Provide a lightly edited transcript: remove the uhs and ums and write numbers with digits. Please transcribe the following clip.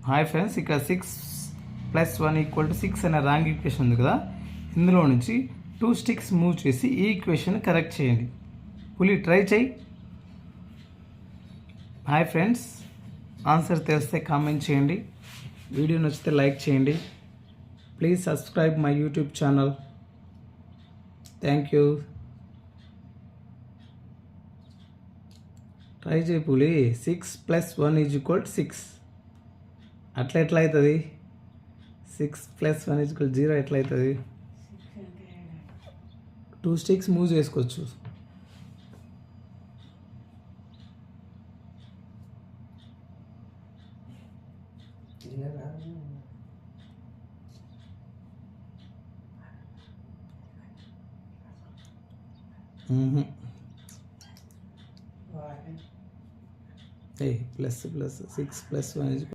Hi friends, ఇక్కడ 6+1 = 6 అనే wrong equation ఉంది కదా. ఇందులో నుంచి 2 స్టిక్స్ మూవ్ చేసి ఈ ఈక్వేషన్ కరెక్ట్ చేయండి. పులి ట్రై చేయి. హాయ్ ఫ్రెండ్స్, ఆన్సర్ తెలిస్తే కామెంట్ చేయండి. వీడియో నచ్చితే లైక్ చేయండి. Please subscribe my YouTube channel. Thank you. Try చేయి పులి. 6+1 = 6. అట్లా ఎట్లా అవుతుంది? 6+1 = 0 ఎట్లా అవుతుంది? 2 స్టిక్స్ మూవ్ చేసుకోవచ్చు. ప్లస్ 6+1 =